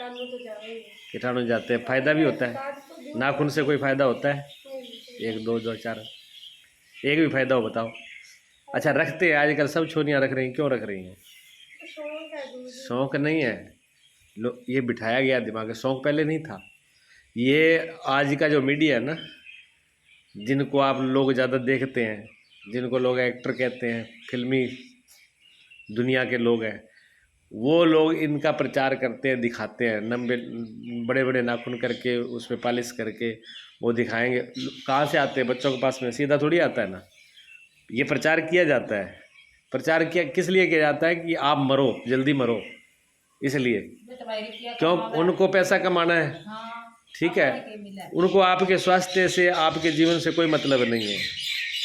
कीटाणु जाते हैं। फायदा भी होता है नाखून से? कोई फायदा होता है? एक दो दो चार, एक भी फायदा हो बताओ। अच्छा रखते हैं आजकल सब छोरियाँ रख रही हैं, क्यों रख रही हैं? शौक नहीं है, ये बिठाया गया दिमाग, शौक पहले नहीं था। ये आज का जो मीडिया है ना, जिनको आप लोग ज़्यादा देखते हैं, जिनको लोग एक्टर कहते हैं, फिल्मी दुनिया के लोग हैं, वो लोग इनका प्रचार करते हैं, दिखाते हैं, लंबे बड़े बड़े नाखून करके उसमें पॉलिश करके वो दिखाएंगे। कहाँ से आते हैं बच्चों के पास में? सीधा थोड़ी आता है ना। ये प्रचार किया जाता है। प्रचार किया किस लिए किया जाता है? कि आप मरो, जल्दी मरो, इसलिए। क्यों? उनको पैसा कमाना है, ठीक है। उनको आपके स्वास्थ्य से, आपके जीवन से कोई मतलब नहीं है।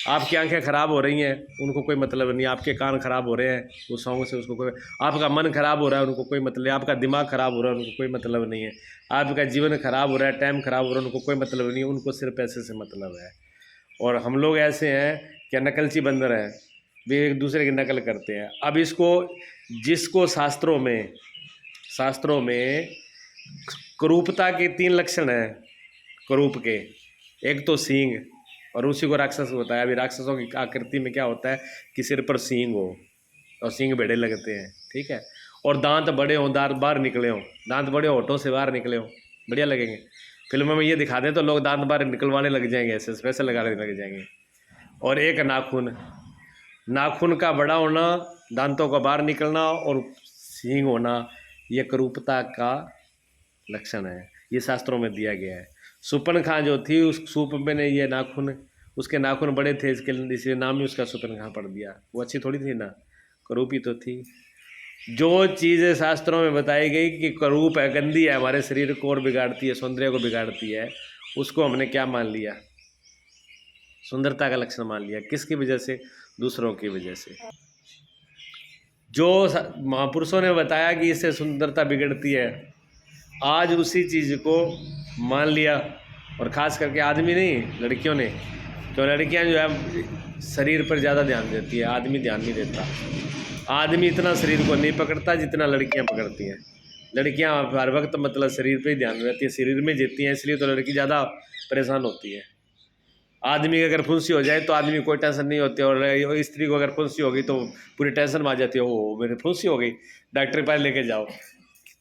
आपकी आंखें ख़राब हो रही हैं, उनको कोई मतलब नहीं। आपके कान ख़राब हो रहे हैं, वो सॉन्ग से उसको कोई। आपका मन ख़राब हो रहा है, उनको कोई मतलब नहीं। आपका दिमाग ख़राब हो रहा है, उनको कोई मतलब नहीं है। आपका जीवन ख़राब हो रहा है, टाइम ख़राब हो रहा है, उनको कोई मतलब नहीं है। उनको सिर्फ पैसे से मतलब है। और हम लोग ऐसे हैं कि नकलची बंदर हैं, वे एक दूसरे की नकल करते हैं। अब इसको, जिसको शास्त्रों में करूपता के 3 लक्षण हैं, करूप के। एक तो सींग, और उसी को राक्षस बताया। अभी राक्षसों की आकृति में क्या होता है कि सिर पर सींग हो और सींग बेड़े लगते हैं, ठीक है। और दांत बड़े हों, दांत बाहर निकले हों, दांत बड़े होठों से बाहर निकले हों, बढ़िया लगेंगे। फिल्मों में ये दिखा दें तो लोग दांत बाहर निकलवाने लग जाएंगे, ऐसे स्पेशल लगाने लग जाएंगे। और एक नाखून का बड़ा होना, दांतों का बाहर निकलना और सींग होना, ये करूपता का लक्षण है। ये शास्त्रों में दिया गया है। सुपनखा जो थी, उस सूप में ने ये नाखून, उसके नाखून बड़े थे, इसलिए नाम ही उसका सुपनखा पड़ दिया। वो अच्छी थोड़ी थी ना, करूपी तो थी। जो चीज़ें शास्त्रों में बताई गई कि करूप है, गंदी है, हमारे शरीर को और बिगाड़ती है, सौंदर्य को बिगाड़ती है, उसको हमने क्या मान लिया? सुंदरता का लक्षण मान लिया। किसकी वजह से? दूसरों की वजह से। जो महापुरुषों ने बताया कि इससे सुंदरता बिगड़ती है, आज उसी चीज़ को मान लिया। और ख़ास करके आदमी नहीं, लड़कियों ने। क्यों? लड़कियां जो है शरीर पर ज़्यादा ध्यान देती है, आदमी ध्यान नहीं देता। आदमी इतना शरीर को नहीं पकड़ता जितना लड़कियां पकड़ती हैं। लड़कियां हर वक्त मतलब शरीर पे ही ध्यान रहती है, शरीर में जीती हैं, इसलिए तो लड़की ज़्यादा परेशान होती है। आदमी की अगर फुंसी हो जाए तो आदमी कोई टेंशन नहीं होती, और स्त्री को अगर फुंसी हो गई तो पूरी टेंशन में आ जाती है। ओ मेरी फुंसी हो गई, डॉक्टर के पास लेके जाओ।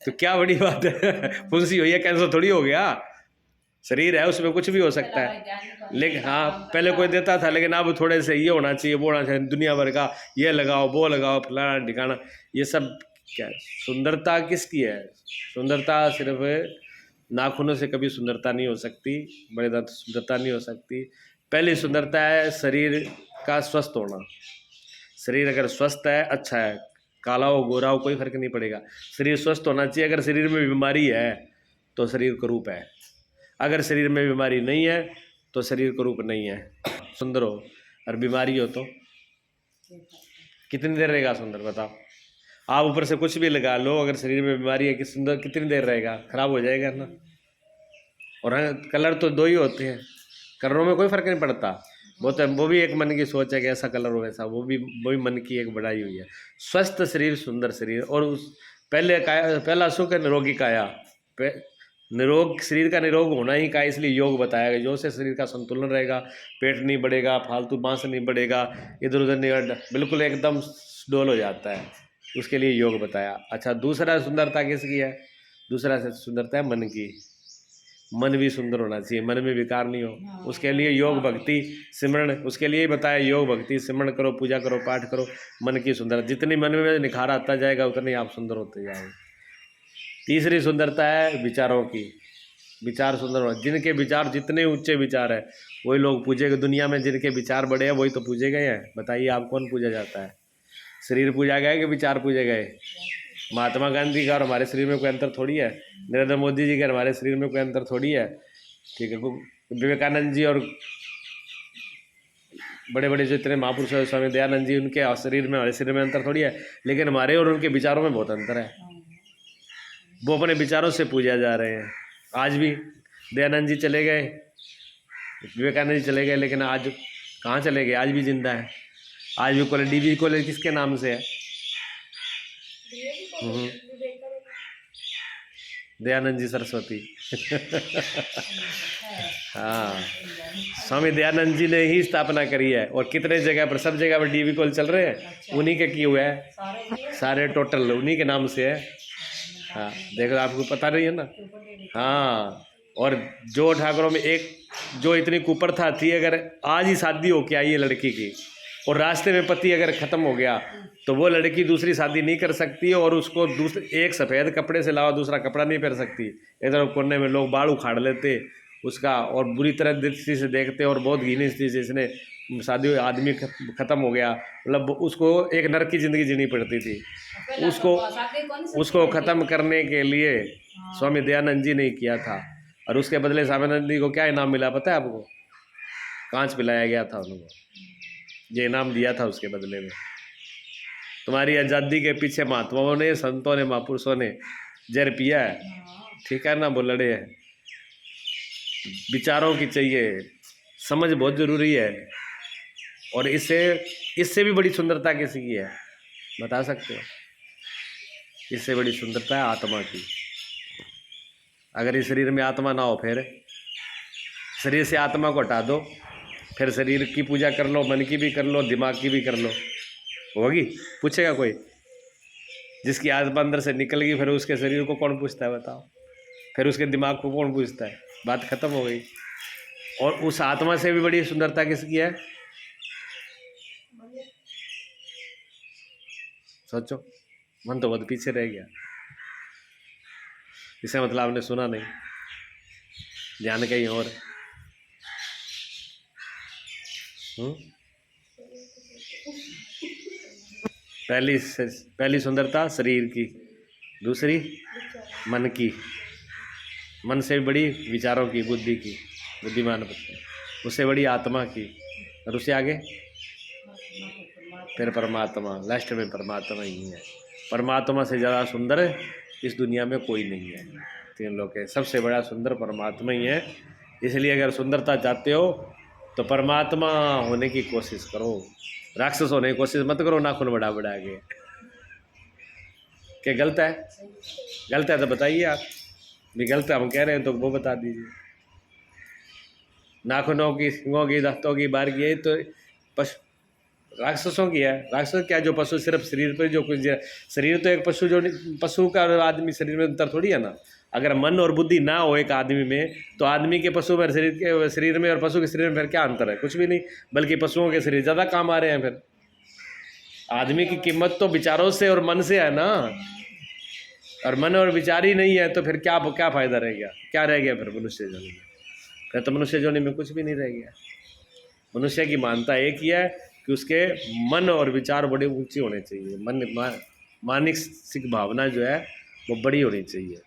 तो क्या बड़ी बात है, फुंसी हुई है, कैंसर थोड़ी हो गया। शरीर है, उसमें कुछ भी हो सकता है। लेकिन हाँ, पहले कोई देता था, लेकिन अब थोड़े से ये होना चाहिए, वो होना चाहिए, दुनिया भर का ये लगाओ, वो लगाओ, फलाना ठिकाना, ये सब क्या है? सुंदरता किसकी है? सुंदरता सिर्फ नाखूनों से कभी सुंदरता नहीं हो सकती, बड़े दांत सुंदरता नहीं हो सकती। पहली सुंदरता है शरीर का स्वस्थ होना। शरीर अगर स्वस्थ है, अच्छा है, काला हो गोरा हो कोई फर्क नहीं पड़ेगा, शरीर स्वस्थ होना चाहिए। अगर शरीर में बीमारी है तो शरीर करूप है, अगर शरीर में बीमारी नहीं है तो शरीर करूप नहीं है। सुंदर हो और बीमारी हो तो कितनी देर रहेगा सुंदर? बताओ। आप ऊपर से कुछ भी लगा लो, अगर शरीर में बीमारी है कि सुंदर कितनी देर रहेगा? खराब हो जाएगा ना। और कलर तो 2 ही होते हैं, कलरों में कोई फर्क नहीं पड़ता। वो भी एक मन की सोच है कि ऐसा कलर हो वैसा, वो भी मन की एक बढ़ाई हुई है। स्वस्थ शरीर, सुंदर शरीर। और उस पहला सुख है निरोगी काया। निरोग शरीर का निरोग होना ही का, इसलिए योग बताया गया। जो से शरीर का संतुलन रहेगा, पेट नहीं बढ़ेगा, फालतू बांस नहीं बढ़ेगा, इधर उधर नहीं, बिल्कुल एकदम डोल हो जाता है, उसके लिए योग बताया। अच्छा, दूसरा सुंदरता किसकी है? दूसरा सुंदरता है मन की। मन भी सुंदर होना चाहिए, मन में विकार नहीं हो, उसके लिए योग भक्ति सिमरण, उसके लिए बताया योग भक्ति सिमरण करो, पूजा करो, पाठ करो। मन की सुंदरता, जितनी मन में निखार आता जाएगा उतने आप सुंदर होते जाओगे। तीसरी सुंदरता है विचारों की। विचार सुंदर हो, जिनके विचार जितने ऊंचे विचार है वही लोग पूजेगा। दुनिया में जिनके विचार बड़े हैं वही तो पूजे गए हैं। बताइए आप, कौन पूजा जाता है? शरीर पूजा गए कि विचार पूजे गए? महात्मा गांधी का और हमारे शरीर में कोई अंतर थोड़ी है, नरेंद्र मोदी जी के हमारे शरीर में कोई अंतर थोड़ी है, ठीक है। विवेकानंद जी और बड़े बड़े जो इतने महापुरुष है, स्वामी दयानंद जी, उनके शरीर में हमारे शरीर में अंतर थोड़ी है, लेकिन हमारे और उनके विचारों में बहुत अंतर है। वो अपने विचारों से पूजा जा रहे हैं। आज भी दयानंद जी चले गए, विवेकानंद जी चले गए, लेकिन आज कहाँ चले गए? आज भी जिंदा है। आज भी कॉलेज, डीवी कॉलेज किसके नाम से है? दयानंद जी सरस्वती। हाँ, स्वामी दयानंद जी ने ही स्थापना करी है। और कितने जगह पर, सब जगह पर डीवी कॉल चल रहे हैं, उन्हीं के किए हुए है सारे, टोटल उन्हीं के नाम से है। हाँ देखो, आपको पता नहीं है ना। हाँ, और जो ठाकुरों में एक जो इतनी कुप्रथा थी, अगर आज ही शादी होके आई है लड़की की और रास्ते में पति अगर ख़त्म हो गया तो वो लड़की दूसरी शादी नहीं कर सकती, और उसको दूसरे एक सफ़ेद कपड़े से अलावा दूसरा कपड़ा नहीं पहन सकती। इधर कोने में लोग बाल उखाड़ लेते उसका और बुरी तरह दृष्टि से देखते, और बहुत घिनी स्थिति से इसने शादी आदमी ख़त्म हो गया, मतलब उसको एक नरक की ज़िंदगी जीनी पड़ती थी। उसको ख़त्म करने के लिए स्वामी दयानंद जी ने किया था। और उसके बदले स्वामी दयानंद जी को क्या इनाम मिला पता है आपको? कांच पिलाया गया था उनको, ये इनाम दिया था उसके बदले में। तुम्हारी आज़ादी के पीछे महात्माओं ने, संतों ने, महापुरुषों ने जहर पिया है, ठीक है ना? वो लड़े हैं। विचारों की चाहिए, समझ बहुत ज़रूरी है। और इससे भी बड़ी सुंदरता किसी की है, बता सकते हो? इससे बड़ी सुंदरता है आत्मा की। अगर इस शरीर में आत्मा ना हो, फिर शरीर से आत्मा को हटा दो, फिर शरीर की पूजा कर लो, मन की भी कर लो, दिमाग की भी कर लो, होगी? पूछेगा कोई? जिसकी आत्मा अंदर से निकल गई, फिर उसके शरीर को कौन पूछता है बताओ? फिर उसके दिमाग को कौन पूछता है? बात खत्म हो गई। और उस आत्मा से भी बड़ी सुंदरता किसकी है? सोचो, मन तो बहुत पीछे रह गया। इसे मतलब आपने सुना नहीं, ध्यान कहीं और। पहली सुंदरता शरीर की, दूसरी मन की, मन से बड़ी विचारों की, बुद्धि की, बुद्धिमान, उससे बड़ी आत्मा की, और उससे आगे फिर परमात्मा। लास्ट में परमात्मा ही है। परमात्मा से ज़्यादा सुंदर इस दुनिया में कोई नहीं है। तीन लोग है, सबसे बड़ा सुंदर परमात्मा ही है। इसलिए अगर सुंदरता चाहते हो तो परमात्मा होने की कोशिश करो, राक्षस होने की कोशिश मत करो नाखून बढ़ा बढ़ा के। क्या गलत है? गलत है तो बताइए आप भी, गलत हम कह रहे हैं तो वो बता दीजिए। नाखूनों की, सिंगों की, दांतों की, बार की, तो राक्षसों की है। राक्षस क्या, जो पशु सिर्फ शरीर पर जो कुछ, शरीर तो एक पशु, जो पशु का आदमी शरीर में अंतर थोड़ी है ना। अगर मन और बुद्धि ना हो एक आदमी में, तो आदमी के पशु में शरीर में और पशु के शरीर में फिर क्या अंतर है? कुछ भी नहीं, बल्कि पशुओं के शरीर ज़्यादा काम आ रहे हैं। फिर आदमी की कीमत तो विचारों से और मन से है ना, और मन और विचार ही नहीं है तो फिर क्या फ़ायदा रह गया? क्या रह गया फिर मनुष्य जोनि में? फिर तो मनुष्य जोनि में कुछ भी नहीं रह गया। मनुष्य की मानता एक ही है कि उसके मन और विचार बड़े ऊंचे होने चाहिए। मानसिक भावना जो है वो बड़ी होनी चाहिए।